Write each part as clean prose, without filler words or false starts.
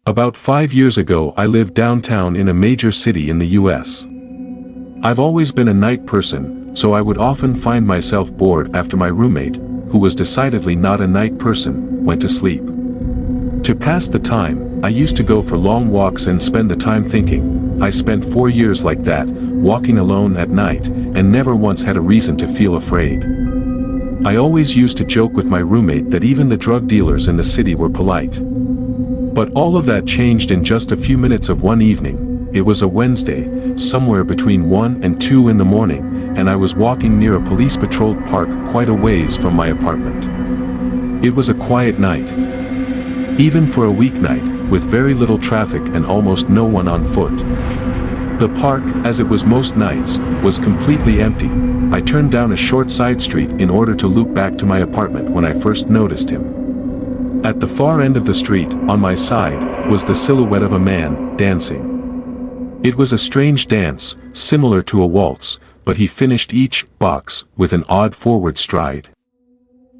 About 5 years ago I lived downtown in a major city in the US. I've always been a night person, so I would often find myself bored after my roommate, who was decidedly not a night person, went to sleep. To pass the time, I used to go for long walks and spend the time thinking. I spent 4 years like that, walking alone at night, and never once had a reason to feel afraid. I always used to joke with my roommate that even the drug dealers in the city were polite. But all of that changed in just a few minutes of one evening. It was a Wednesday, somewhere between 1 and 2 in the morning, and I was walking near a police-patrolled park quite a ways from my apartment. It was a quiet night. Even for a weeknight, with very little traffic and almost no one on foot. The park, as it was most nights, was completely empty. I turned down a short side street in order to loop back to my apartment when I first noticed him. At the far end of the street, on my side, was the silhouette of a man, dancing. It was a strange dance, similar to a waltz, but he finished each box with an odd forward stride.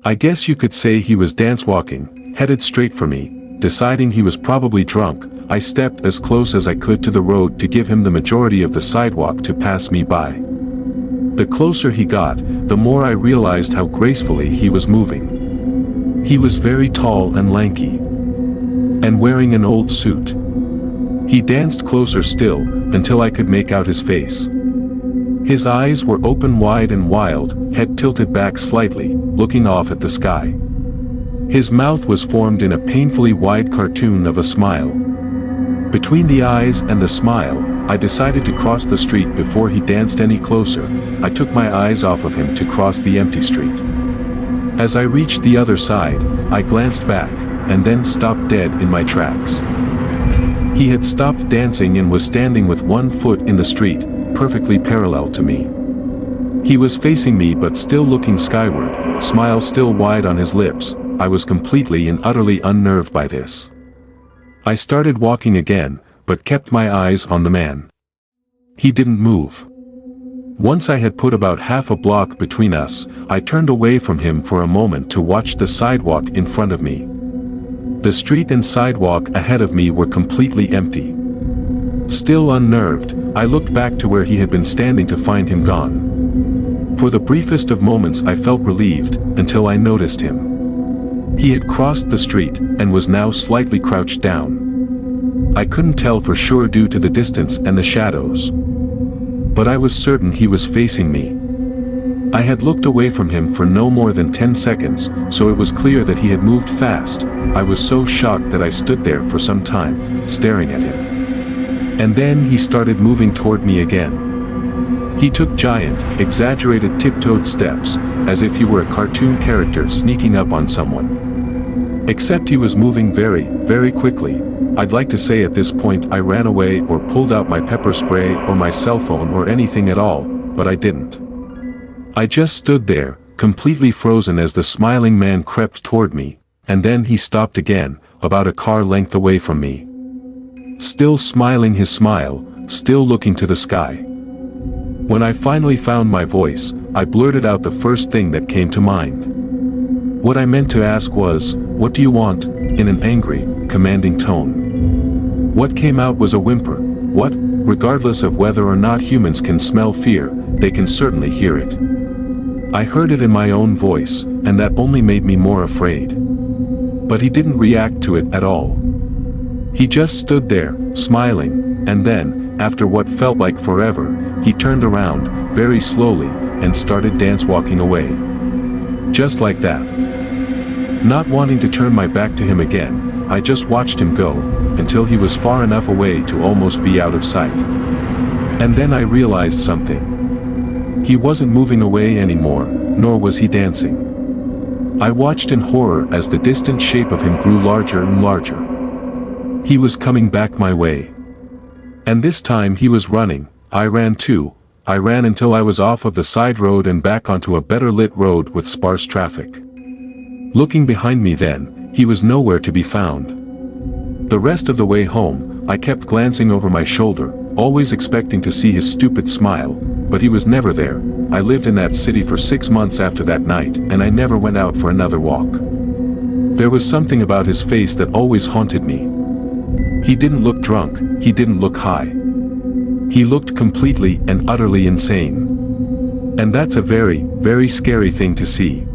I guess you could say he was dance-walking, headed straight for me. Deciding he was probably drunk, I stepped as close as I could to the road to give him the majority of the sidewalk to pass me by. The closer he got, the more I realized how gracefully he was moving. He was very tall and lanky, and wearing an old suit. He danced closer still, until I could make out his face. His eyes were open wide and wild, head tilted back slightly, looking off at the sky. His mouth was formed in a painfully wide cartoon of a smile. Between the eyes and the smile, I decided to cross the street before he danced any closer. I took my eyes off of him to cross the empty street. As I reached the other side, I glanced back, and then stopped dead in my tracks. He had stopped dancing and was standing with one foot in the street, perfectly parallel to me. He was facing me but still looking skyward, smile still wide on his lips. I was completely and utterly unnerved by this. I started walking again, but kept my eyes on the man. He didn't move. Once I had put about half a block between us, I turned away from him for a moment to watch the sidewalk in front of me. The street and sidewalk ahead of me were completely empty. Still unnerved, I looked back to where he had been standing to find him gone. For the briefest of moments I felt relieved, until I noticed him. He had crossed the street, and was now slightly crouched down. I couldn't tell for sure due to the distance and the shadows. But I was certain he was facing me. I had looked away from him for no more than 10 seconds, so it was clear that he had moved fast. I was so shocked that I stood there for some time, staring at him. And then he started moving toward me again. He took giant, exaggerated tiptoed steps, as if he were a cartoon character sneaking up on someone. Except he was moving very, very quickly. I'd like to say at this point I ran away or pulled out my pepper spray or my cell phone or anything at all, but I didn't. I just stood there, completely frozen as the smiling man crept toward me, and then he stopped again, about a car length away from me. Still smiling his smile, still looking to the sky. When I finally found my voice, I blurted out the first thing that came to mind. What I meant to ask was, "What do you want?" in an angry, commanding tone. What came out was a whimper. What? Regardless of whether or not humans can smell fear, they can certainly hear it. I heard it in my own voice, and that only made me more afraid. But he didn't react to it at all. He just stood there, smiling, and then, after what felt like forever, he turned around, very slowly, and started dance-walking away. Just like that. Not wanting to turn my back to him again, I just watched him go, until he was far enough away to almost be out of sight. And then I realized something. He wasn't moving away anymore, nor was he dancing. I watched in horror as the distant shape of him grew larger and larger. He was coming back my way. And this time he was running. I ran too. I ran until I was off of the side road and back onto a better lit road with sparse traffic. Looking behind me then, he was nowhere to be found. The rest of the way home, I kept glancing over my shoulder, always expecting to see his stupid smile, but he was never there. I lived in that city for 6 months after that night, and I never went out for another walk. There was something about his face that always haunted me. He didn't look drunk, he didn't look high. He looked completely and utterly insane. And that's a very, very scary thing to see.